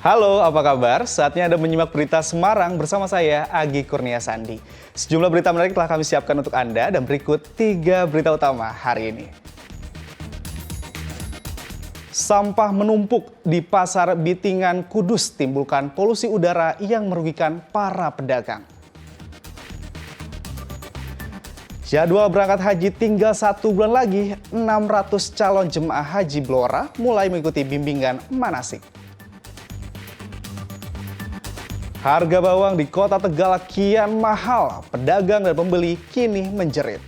Halo, apa kabar? Saatnya Anda menyimak berita Semarang bersama saya, Agi Kurnia Sandi. Sejumlah berita menarik telah kami siapkan untuk Anda dan berikut 3 berita utama hari ini. Sampah menumpuk di Pasar Bitingan, Kudus timbulkan polusi udara yang merugikan para pedagang. Jadwal berangkat haji tinggal 1 bulan lagi, 600 calon jemaah haji Blora mulai mengikuti bimbingan manasik. Harga bawang di kota Tegal kian mahal, pedagang dan pembeli kini menjerit.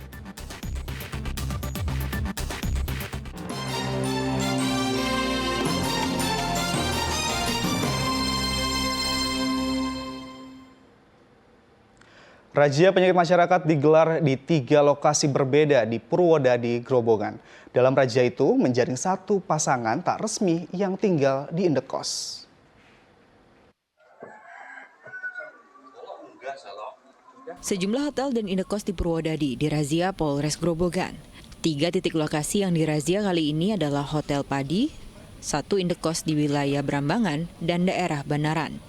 Razia penyakit masyarakat digelar di 3 lokasi berbeda di Purwodadi, Grobogan. Dalam razia itu menjaring 1 pasangan tak resmi yang tinggal di indekos. Sejumlah hotel dan indekos di Purwodadi dirazia Polres Grobogan. 3 titik lokasi yang dirazia kali ini adalah Hotel Padi, 1 indekos di wilayah Brambangan, dan daerah Banaran.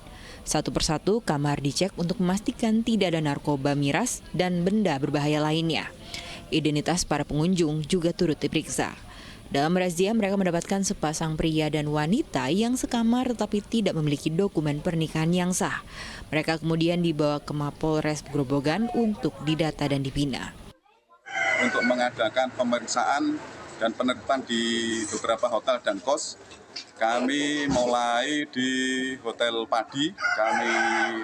Satu persatu kamar dicek untuk memastikan tidak ada narkoba miras dan benda berbahaya lainnya. Identitas para pengunjung juga turut diperiksa. Dalam razia mereka mendapatkan sepasang pria dan wanita yang sekamar tetapi tidak memiliki dokumen pernikahan yang sah. Mereka kemudian dibawa ke Mapolres Grobogan untuk didata dan dibina. Untuk mengadakan pemeriksaan dan penertiban di beberapa hotel dan kos, kami mulai di Hotel Padi, kami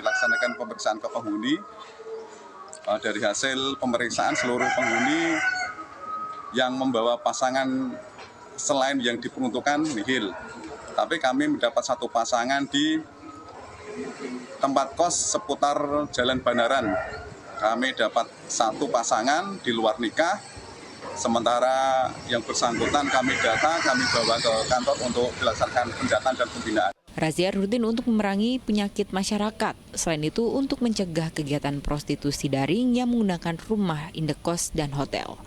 laksanakan pemeriksaan ke penghuni. Dari hasil pemeriksaan seluruh penghuni yang membawa pasangan selain yang diperuntukkan nihil. Tapi kami mendapat 1 pasangan di tempat kos seputar Jalan Banaran. Kami dapat 1 pasangan di luar nikah. Sementara yang bersangkutan kami data, kami bawa ke kantor untuk dilaksanakan pendataan dan pembinaan. Razia rutin untuk memerangi penyakit masyarakat. Selain itu untuk mencegah kegiatan prostitusi daring yang menggunakan rumah, indekos, dan hotel.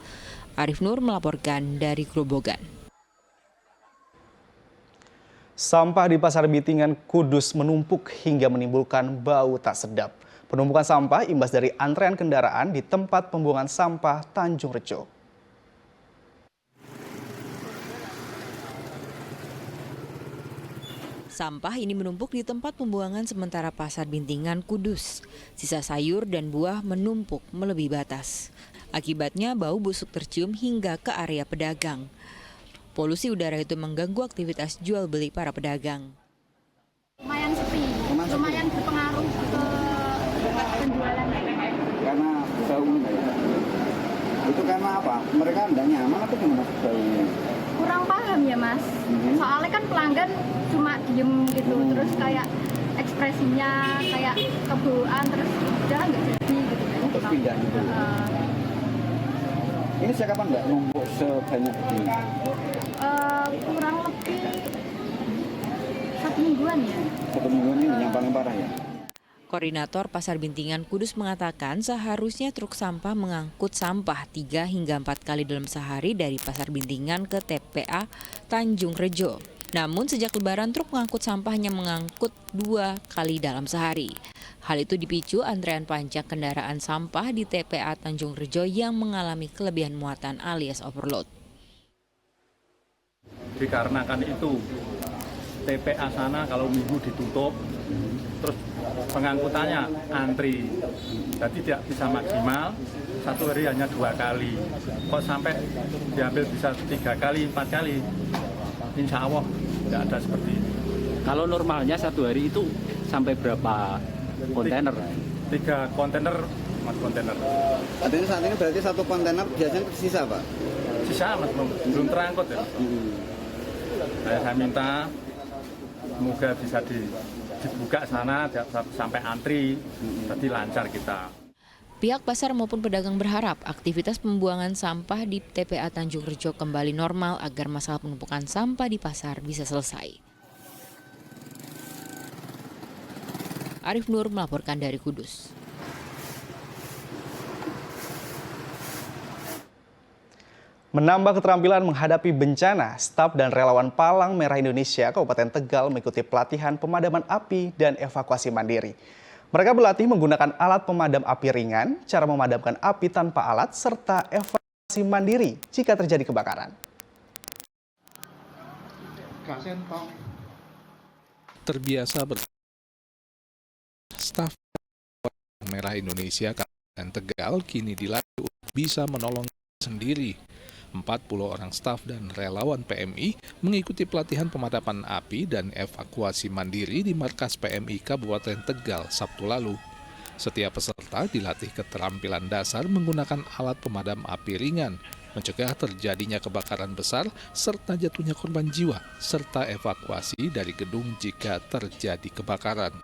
Arif Nur melaporkan dari Grobogan. Sampah di Pasar Bitingan, Kudus menumpuk hingga menimbulkan bau tak sedap. Penumpukan sampah imbas dari antrean kendaraan di tempat pembuangan sampah Tanjung Rejo. Sampah ini menumpuk di tempat pembuangan sementara Pasar Bintingan, Kudus. Sisa sayur dan buah menumpuk melebihi batas. Akibatnya bau busuk tercium hingga ke area pedagang. Polusi udara itu mengganggu aktivitas jual beli para pedagang. Lumayan sepi, lumayan berpengaruh ke penjualan. Karena baunya ya. Itu karena apa? Mereka tidak nyaman atau gimana baunya? Kurang paham ya mas, soalnya kan pelanggan cuma diem gitu, terus kayak ekspresinya kayak kebauan, terus udah nggak jadi gitu. Untuk pindah gitu. Ini sejak kapan nggak numpuk sebanyak ini? Kurang lebih 1 mingguan ya. 1 mingguan ini yang paling parah ya? Koordinator Pasar Bintingan Kudus mengatakan seharusnya truk sampah mengangkut sampah 3 hingga 4 kali dalam sehari dari Pasar Bintingan ke TPA Tanjung Rejo. Namun sejak Lebaran truk pengangkut sampah hanya mengangkut 2 kali dalam sehari. Hal itu dipicu antrean panjang kendaraan sampah di TPA Tanjung Rejo yang mengalami kelebihan muatan alias overload. Dikarenakan itu TPA sana kalau minggu ditutup, terus pengangkutannya antri, jadi tidak bisa maksimal, 1 hari hanya 2 kali. Kok sampai diambil bisa 3 kali, 4 kali, insya Allah tidak ada seperti ini. Kalau normalnya 1 hari itu sampai berapa kontainer? 3 kontainer, 4 kontainer. Artinya saat ini berarti 1 kontainer biasanya tersisa Pak? Sisa mas, belum terangkut ya. Saya minta semoga bisa dibuka sana sampai antri, jadi lancar kita. Pihak pasar maupun pedagang berharap aktivitas pembuangan sampah di TPA Tanjung Rejo kembali normal agar masalah penumpukan sampah di pasar bisa selesai. Arif Nur melaporkan dari Kudus. Menambah keterampilan menghadapi bencana, staf dan relawan Palang Merah Indonesia Kabupaten Tegal mengikuti pelatihan pemadaman api dan evakuasi mandiri. Mereka berlatih menggunakan alat pemadam api ringan, cara memadamkan api tanpa alat, serta evakuasi mandiri jika terjadi kebakaran. Terbiasa staf Merah Indonesia Kabupaten Tegal kini dilatih bisa menolong sendiri. 40 orang staf dan relawan PMI mengikuti pelatihan pemadaman api dan evakuasi mandiri di markas PMI Kabupaten Tegal Sabtu lalu. Setiap peserta dilatih keterampilan dasar menggunakan alat pemadam api ringan, mencegah terjadinya kebakaran besar serta jatuhnya korban jiwa, serta evakuasi dari gedung jika terjadi kebakaran.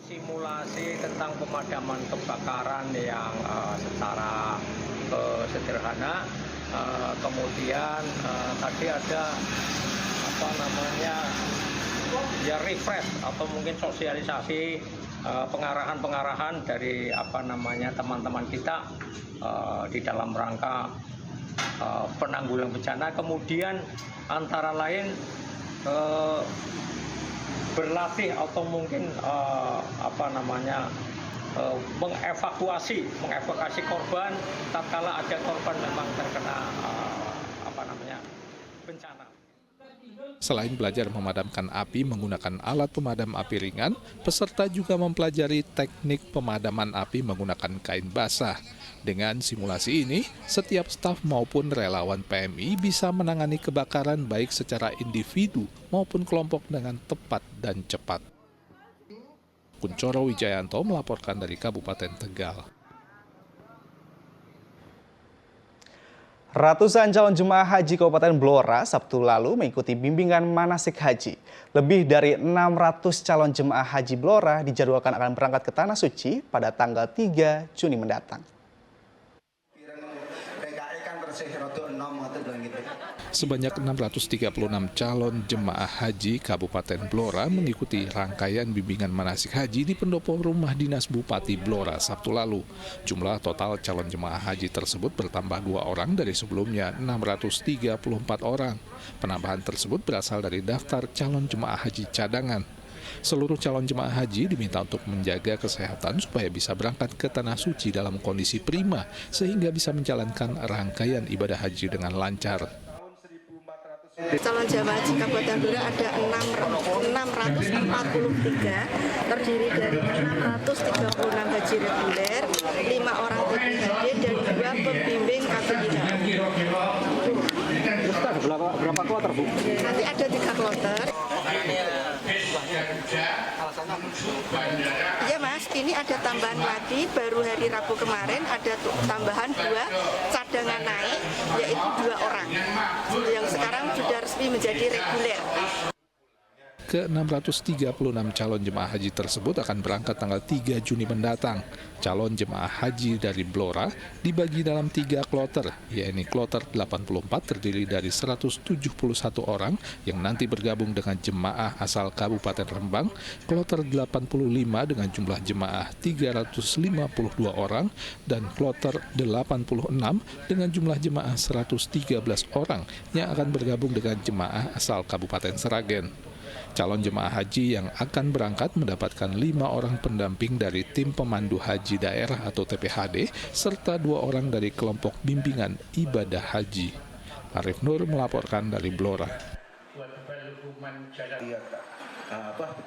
Simulasi tentang pemadaman kebakaran yang secara sederhana. Kemudian tadi ada ya refresh atau mungkin sosialisasi pengarahan dari teman-teman kita di dalam rangka penanggulangan bencana. Kemudian antara lain berlatih atau mungkin mengevakuasi korban tatkala ada korban memang terkena bencana. Selain belajar memadamkan api menggunakan alat pemadam api ringan, peserta juga mempelajari teknik pemadaman api menggunakan kain basah. Dengan simulasi ini, setiap staf maupun relawan PMI bisa menangani kebakaran baik secara individu maupun kelompok dengan tepat dan cepat. Kuncoro Wijayanto melaporkan dari Kabupaten Tegal. Ratusan calon jemaah haji Kabupaten Blora Sabtu lalu mengikuti bimbingan manasik haji. Lebih dari 600 calon jemaah haji Blora dijadwalkan akan berangkat ke Tanah Suci pada tanggal 3 Juni mendatang. Sebanyak 636 calon jemaah haji Kabupaten Blora mengikuti rangkaian bimbingan manasik haji di pendopo rumah dinas Bupati Blora Sabtu lalu. Jumlah total calon jemaah haji tersebut bertambah 2 orang dari sebelumnya 634 orang. Penambahan tersebut berasal dari daftar calon jemaah haji cadangan. Seluruh calon jemaah haji diminta untuk menjaga kesehatan supaya bisa berangkat ke Tanah Suci dalam kondisi prima sehingga bisa menjalankan rangkaian ibadah haji dengan lancar. Calon jemaah haji Kabupaten Blora ada 643, terdiri dari 636 haji reguler, 5 orang PPHD dan 2 pembimbing KPIH. Berapa kloter, Bu? Nanti ada 3 kloter. Iya Mas, ini ada tambahan lagi, baru hari Rabu kemarin ada tambahan 2 cadangan naik, yaitu 2 orang yang sekarang sudah resmi menjadi reguler. Ke-636 calon jemaah haji tersebut akan berangkat tanggal 3 Juni mendatang. Calon jemaah haji dari Blora dibagi dalam 3 kloter, yaitu kloter 84 terdiri dari 171 orang yang nanti bergabung dengan jemaah asal Kabupaten Rembang, kloter 85 dengan jumlah jemaah 352 orang, dan kloter 86 dengan jumlah jemaah 113 orang yang akan bergabung dengan jemaah asal Kabupaten Sragen. Calon jemaah haji yang akan berangkat mendapatkan 5 orang pendamping dari tim pemandu haji daerah atau TPHD, serta 2 orang dari kelompok bimbingan ibadah haji. Arif Nur melaporkan dari Blora.